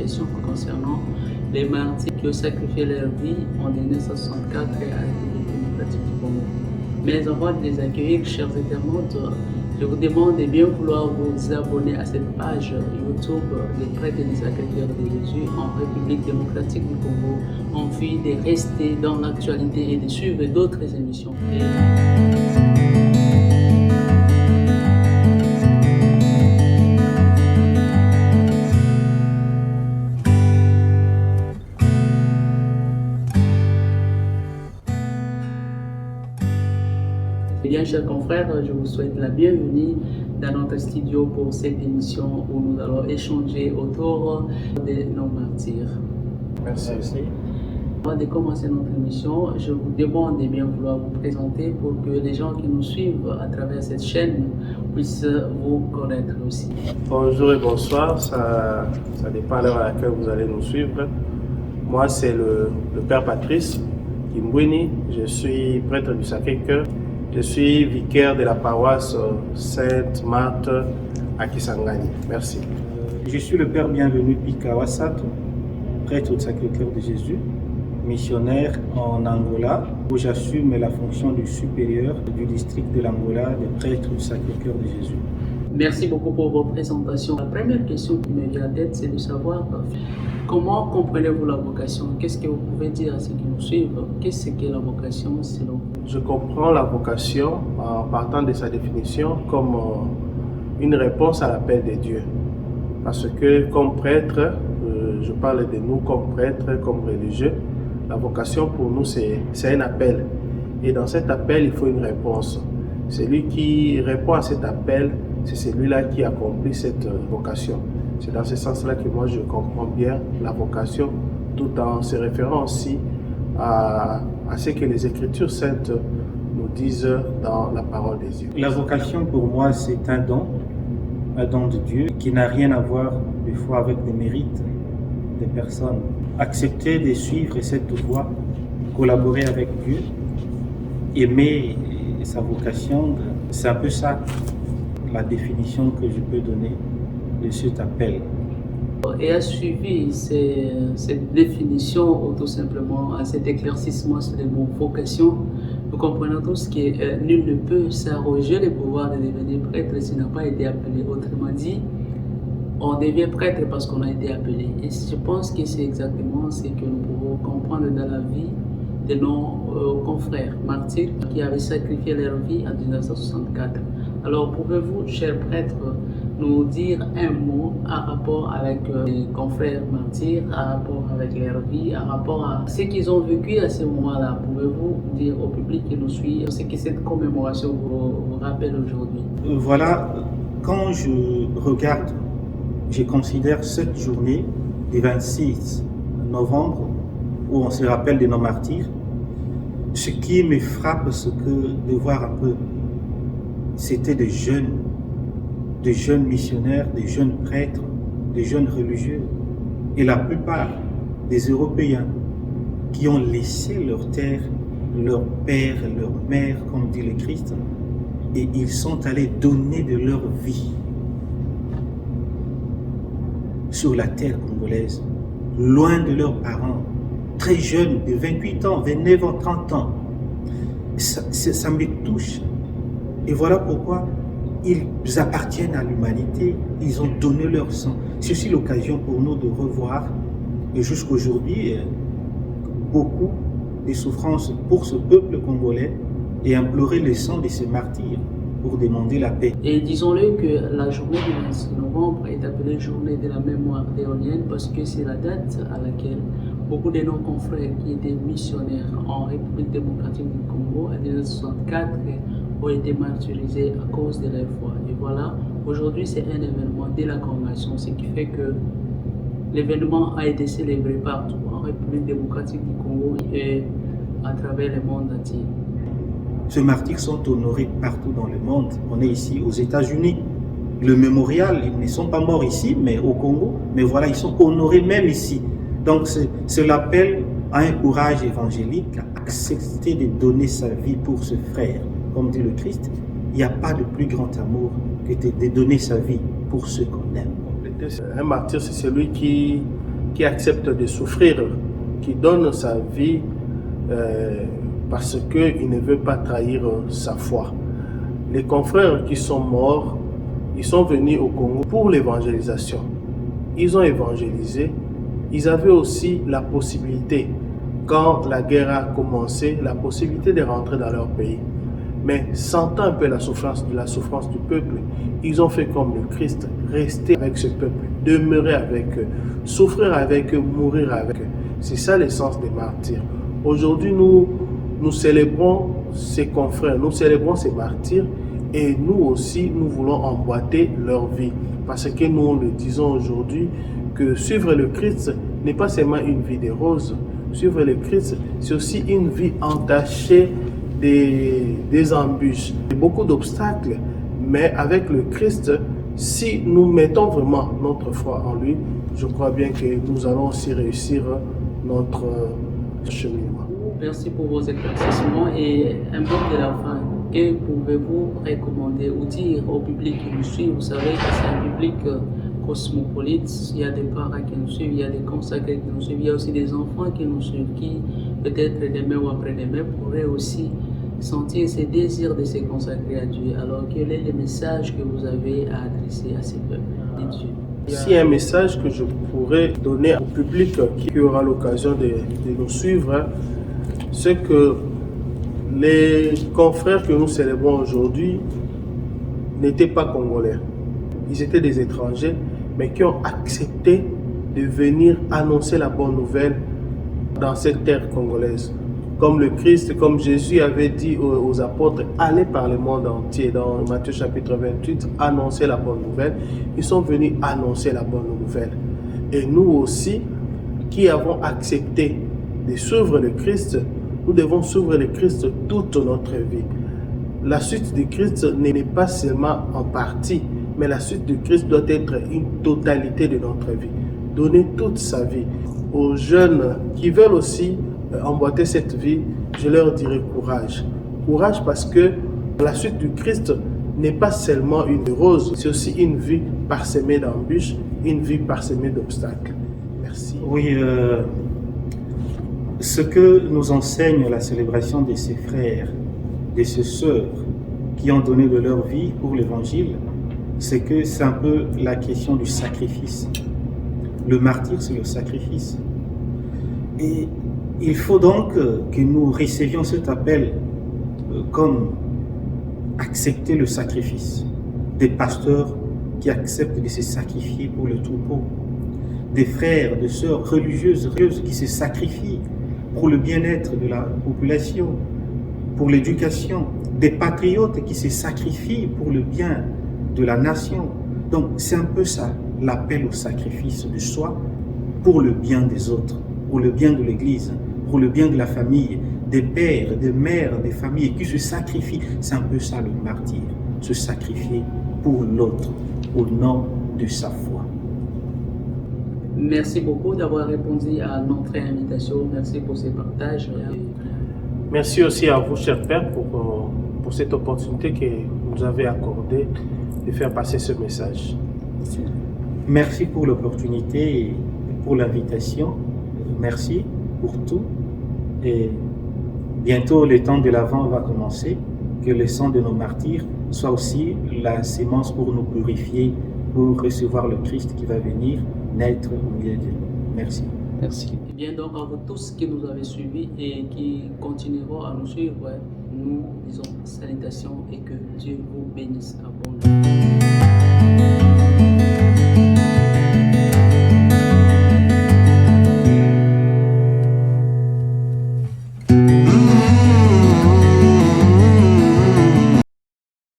question concernant les martyrs qui ont sacrifié leur vie en 1964 à la République démocratique du Congo. Mais avant de les accueillir, chers internautes, je vous demande de bien vouloir vous abonner à cette page YouTube Les Prêtres des Sacrifieurs de Jésus en République démocratique du Congo, en vue de rester dans l'actualité et de suivre d'autres émissions. Bien, chers confrères, je vous souhaite la bienvenue dans notre studio pour cette émission où nous allons échanger autour de nos martyrs. Merci aussi. Avant de commencer notre émission, je vous demande de bien vouloir vous présenter pour que les gens qui nous suivent à travers cette chaîne puissent vous connaître aussi. Bonjour et bonsoir, ça dépend à l'heure à laquelle vous allez nous suivre. Moi, c'est le Père Patrice Kimbweni, je suis prêtre du Sacré-Cœur. Je suis vicaire de la paroisse Sainte-Marthe à Kisangani. Merci. Je suis le Père Bienvenu Pika Wasato, prêtre du Sacré-Cœur de Jésus, missionnaire en Angola, où j'assume la fonction du supérieur du district de l'Angola, des prêtres du Sacré-Cœur de Jésus. Merci beaucoup pour vos présentations. La première question qui me vient à la tête, c'est de savoir comment comprenez-vous la vocation? Qu'est-ce que vous pouvez dire à ceux qui nous suivent? Qu'est-ce qu'est la vocation selon vous? Je comprends la vocation en partant de sa définition comme une réponse à l'appel de Dieu. Parce que comme prêtre, je parle de nous comme prêtres, comme religieux, la vocation pour nous c'est un appel. Et dans cet appel, il faut une réponse. Celui qui répond à cet appel, c'est celui-là qui accomplit cette vocation. C'est dans ce sens-là que moi je comprends bien la vocation, tout en se référant aussi à ce que les Écritures saintes nous disent dans la parole de Dieu. La vocation pour moi c'est un don de Dieu qui n'a rien à voir des fois avec des mérites des personnes. Accepter de suivre cette voie, collaborer avec Dieu, aimer sa vocation, c'est un peu ça la définition que je peux donner de cet appel. Et a suivi cette définition ou tout simplement cet éclaircissement sur les mots vocation, nous comprenons tous que nul ne peut s'arroger le pouvoir de devenir prêtre s'il n'a pas été appelé. Autrement dit, on devient prêtre parce qu'on a été appelé. Et je pense que c'est exactement ce que nous pouvons comprendre dans la vie de nos confrères martyrs qui avaient sacrifié leur vie en 1964. Alors pouvez-vous, chers prêtres, nous dire un mot en rapport avec les confrères martyrs, en rapport avec leur vie, en rapport à ce qu'ils ont vécu à ce moment-là? Pouvez-vous dire au public qui nous suit ce que cette commémoration vous rappelle aujourd'hui? Voilà, quand je regarde, je considère cette journée du 26 novembre où on se rappelle de nos martyrs. Ce qui me frappe, c'est que de voir un peu, c'était des jeunes missionnaires, des jeunes prêtres, des jeunes religieux, et la plupart des Européens qui ont laissé leur terre, leur père, leur mère, comme dit le Christ, et ils sont allés donner de leur vie sur la terre congolaise, loin de leurs parents, très jeunes, de 28 ans, 29 ans, 30 ans. Ça me touche. Et voilà pourquoi ils appartiennent à l'humanité, ils ont donné leur sang. C'est aussi l'occasion pour nous de revoir, et jusqu'aujourd'hui, beaucoup de souffrances pour ce peuple congolais et implorer le sang de ces martyrs pour demander la paix. Et disons-le que la journée du 26 novembre est appelée journée de la mémoire léonienne parce que c'est la date à laquelle beaucoup de nos confrères qui étaient missionnaires en République démocratique du Congo en 1964 ont été martyrisés à cause de leur foi. Et voilà, aujourd'hui c'est un événement de la congrégation, ce qui fait que l'événement a été célébré partout en République démocratique du Congo et à travers le monde entier. Ces martyrs sont honorés partout dans le monde. On est ici aux États-Unis. Le mémorial, ils ne sont pas morts ici, mais au Congo. Mais voilà, ils sont honorés même ici. Donc c'est l'appel à un courage évangélique, à accepter de donner sa vie pour ce frère. Comme dit le Christ, il n'y a pas de plus grand amour que de donner sa vie pour ceux qu'on aime. Un martyr, c'est celui qui qui accepte de souffrir, qui donne sa vie parce qu'il ne veut pas trahir sa foi. Les confrères qui sont morts, ils sont venus au Congo pour l'évangélisation. Ils ont évangélisé. Ils avaient aussi la possibilité, quand la guerre a commencé, la possibilité de rentrer dans leur pays. Mais sentant un peu la souffrance du peuple, ils ont fait comme le Christ, rester avec ce peuple, demeurer avec eux, souffrir avec eux, mourir avec eux. C'est ça l'essence des martyrs. Aujourd'hui, nous célébrons ces confrères, nous célébrons ces martyrs et nous aussi, nous voulons emboîter leur vie. Parce que nous le disons aujourd'hui, que suivre le Christ n'est pas seulement une vie de roses. Suivre le Christ, c'est aussi une vie entachée des embûches, beaucoup d'obstacles. Mais avec le Christ, si nous mettons vraiment notre foi en lui, je crois bien que nous allons aussi réussir notre cheminement. Merci pour vos éclaircissements et un mot de la fin. Que pouvez-vous recommander ou dire au public qui nous suit? Vous savez que c'est un public cosmopolite, il y a des parents qui nous suivent, il y a des consacrés qui nous suivent, il y a aussi des enfants qui nous suivent, qui peut-être demain ou après-demain pourraient aussi sentir ce désir de se consacrer à Dieu. Alors quel est le message que vous avez à adresser à ces peuples de Dieu? S'il y a un message que je pourrais donner au public qui aura l'occasion de nous suivre, c'est que les confrères que nous célébrons aujourd'hui n'étaient pas congolais. Ils étaient des étrangers, mais qui ont accepté de venir annoncer la bonne nouvelle dans cette terre congolaise. Comme le Christ, comme Jésus avait dit aux apôtres, allez par le monde entier, dans Matthieu chapitre 28, annoncer la bonne nouvelle. Ils sont venus annoncer la bonne nouvelle. Et nous aussi, qui avons accepté de suivre le Christ, nous devons suivre le Christ toute notre vie. La suite du Christ n'est pas seulement en partie, mais la suite du Christ doit être une totalité de notre vie. Donner toute sa vie. Aux jeunes qui veulent aussi emboîter cette vie, je leur dirai courage. Courage parce que la suite du Christ n'est pas seulement une rose, c'est aussi une vie parsemée d'embûches, une vie parsemée d'obstacles. Merci. Oui, ce que nous enseigne la célébration de ces frères, de ces sœurs qui ont donné de leur vie pour l'Évangile, c'est que c'est un peu la question du sacrifice. Le martyr, c'est le sacrifice. Et il faut donc que nous recevions cet appel comme accepter le sacrifice. Des pasteurs qui acceptent de se sacrifier pour le troupeau. Des frères, des sœurs religieuses qui se sacrifient pour le bien-être de la population, pour l'éducation. Des patriotes qui se sacrifient pour le bien de la nation. Donc c'est un peu ça, l'appel au sacrifice de soi pour le bien des autres, pour le bien de l'Église, pour le bien de la famille, des pères, des mères, des familles qui se sacrifient. C'est un peu ça le martyr, se sacrifier pour l'autre, au nom de sa foi. Merci beaucoup d'avoir répondu à notre invitation. Merci pour ces partages. Merci aussi à vous, chers pères, pour cette opportunité que vous avez accordée de faire passer ce message. Merci pour l'opportunité et pour l'invitation. Merci pour tout. Et bientôt, le temps de l'Avent va commencer. Que le sang de nos martyrs soit aussi la sémence pour nous purifier, pour recevoir le Christ qui va venir naître au milieu de nous. Merci. Merci. Et bien donc à vous tous qui nous avez suivis et qui continueront à nous suivre, nous disons salutations et que Dieu vous bénisse abondamment.